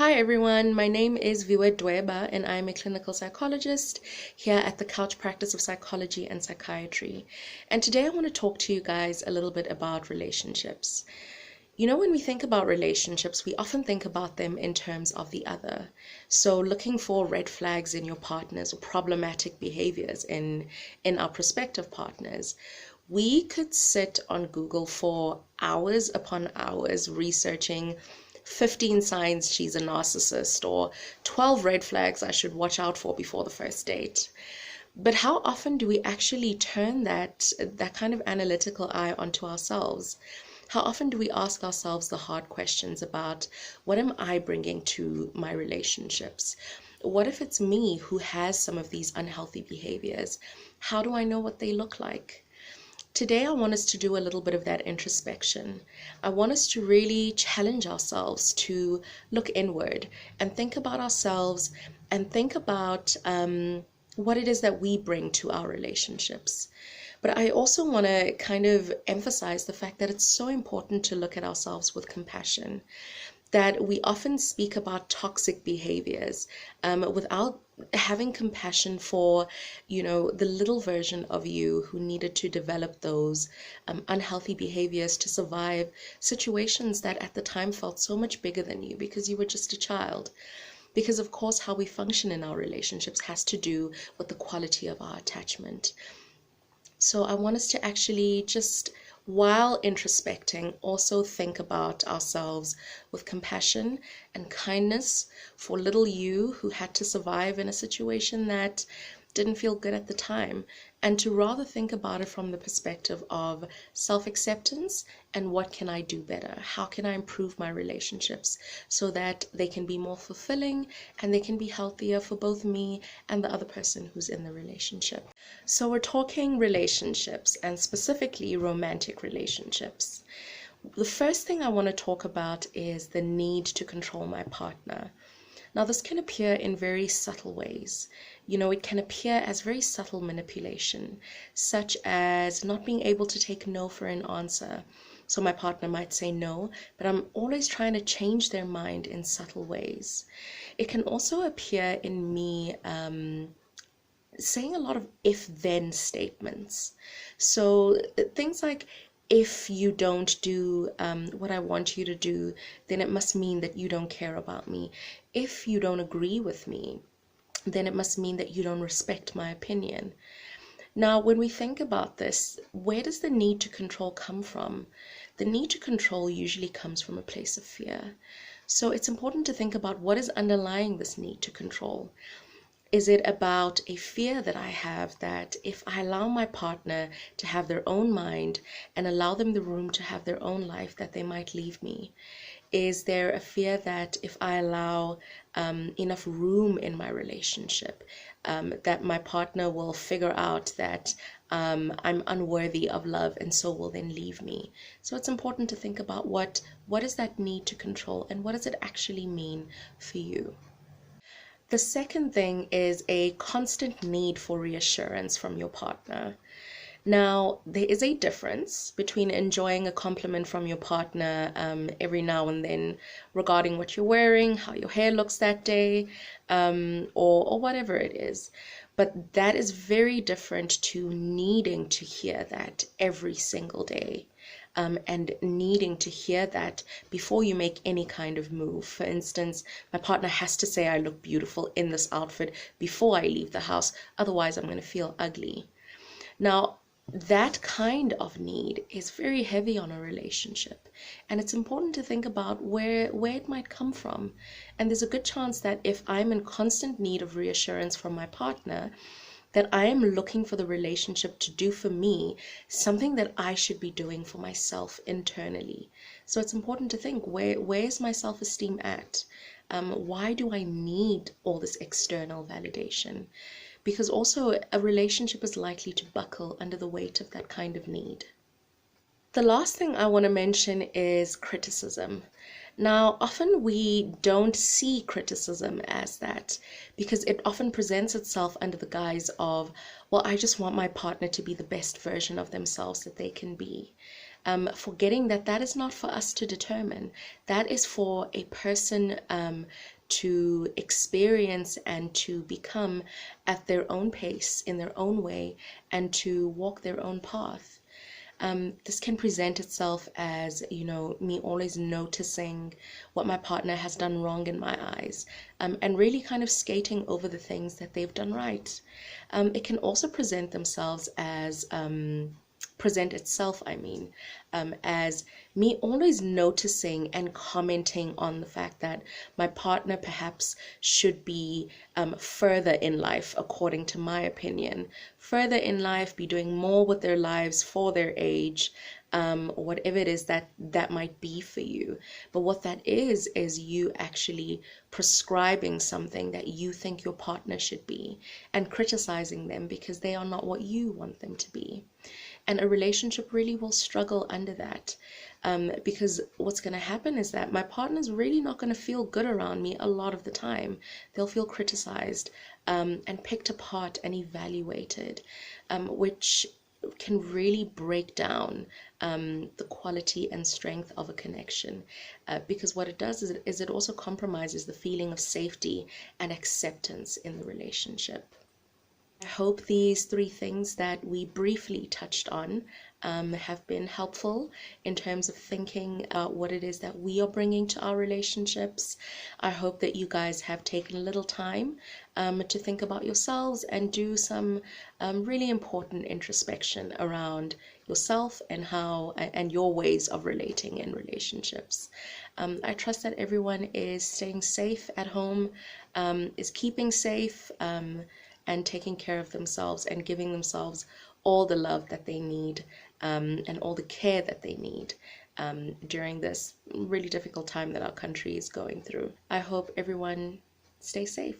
Hi everyone, my name is Viwe Dweba and I'm a clinical psychologist here at the Couch Practice of Psychology and Psychiatry. And today I want to talk to you guys a little bit about relationships. You know, when we think about relationships, we often think about them in terms of the other. So looking for red flags in your partners or problematic behaviors in our prospective partners. We could sit on Google for hours upon hours researching 15 signs she's a narcissist or 12 red flags I should watch out for before the first date. But how often do we actually turn that kind of analytical eye onto ourselves? How often do we ask ourselves the hard questions about what am I bringing to my relationships? What if it's me who has some of these unhealthy behaviors? How do I know what they look like? Today, I want us to do a little bit of that introspection. I want us to really challenge ourselves to look inward and think about ourselves and think about what it is that we bring to our relationships. But I also want to kind of emphasize the fact that it's so important to look at ourselves with compassion, that we often speak about toxic behaviors without having compassion for, the little version of you who needed to develop those unhealthy behaviors to survive situations that at the time felt so much bigger than you because you were just a child. Because of course, how we function in our relationships has to do with the quality of our attachment. So I want us to actually just, while introspecting, also think about ourselves with compassion and kindness for little you who had to survive in a situation that didn't feel good at the time, and to rather think about it from the perspective of self-acceptance and what can I do better? How can I improve my relationships so that they can be more fulfilling and they can be healthier for both me and the other person who's in the relationship. So we're talking relationships and specifically romantic relationships. The first thing I want to talk about is the need to control my partner. Now, this can appear in very subtle ways. It can appear as very subtle manipulation, such as not being able to take no for an answer. So my partner might say no, but I'm always trying to change their mind in subtle ways. It can also appear in me saying a lot of if-then statements. So things like, if you don't do what I want you to do, then it must mean that you don't care about me. If you don't agree with me, then it must mean that you don't respect my opinion. Now, when we think about this, where does the need to control come from? The need to control usually comes from a place of fear. So it's important to think about what is underlying this need to control. Is it about a fear that I have that if I allow my partner to have their own mind and allow them the room to have their own life, that they might leave me? Is there a fear that if I allow enough room in my relationship, that my partner will figure out that I'm unworthy of love and so will then leave me? So it's important to think about what is that need to control and what does it actually mean for you? The second thing is a constant need for reassurance from your partner. Now, there is a difference between enjoying a compliment from your partner every now and then regarding what you're wearing, how your hair looks that day, or whatever it is. But that is very different to needing to hear that every single day. And needing to hear that before you make any kind of move. For instance, my partner has to say I look beautiful in this outfit before I leave the house, otherwise I'm going to feel ugly. Now, that kind of need is very heavy on a relationship, and it's important to think about where it might come from. And there's a good chance that if I'm in constant need of reassurance from my partner, that I am looking for the relationship to do for me something that I should be doing for myself internally. So it's important to think, where is my self-esteem at? Why do I need all this external validation? Because also a relationship is likely to buckle under the weight of that kind of need. The last thing I want to mention is criticism. Now, often we don't see criticism as that because it often presents itself under the guise of, well, I just want my partner to be the best version of themselves that they can be. forgetting that that is not for us to determine. That is for a person to experience and to become at their own pace, in their own way, and to walk their own path. This can present itself as, me always noticing what my partner has done wrong in my eyes, and really kind of skating over the things that they've done right. It can also present itself, as me always noticing and commenting on the fact that my partner perhaps should be further in life, according to my opinion, further in life, be doing more with their lives for their age, or whatever it is that might be for you. But what that is you actually prescribing something that you think your partner should be and criticizing them because they are not what you want them to be. And a relationship really will struggle under that, because what's going to happen is that my partner's really not going to feel good around me a lot of the time. They'll feel criticized, and picked apart and evaluated, which can really break down the quality and strength of a connection, because what it does is it also compromises the feeling of safety and acceptance in the relationship. I hope these three things that we briefly touched on have been helpful in terms of thinking about what it is that we are bringing to our relationships. I hope that you guys have taken a little time to think about yourselves and do some really important introspection around yourself and your ways of relating in relationships. I trust that everyone is staying safe at home, is keeping safe, and taking care of themselves and giving themselves all the love that they need, and all the care that they need during this really difficult time that our country is going through. I hope everyone stays safe.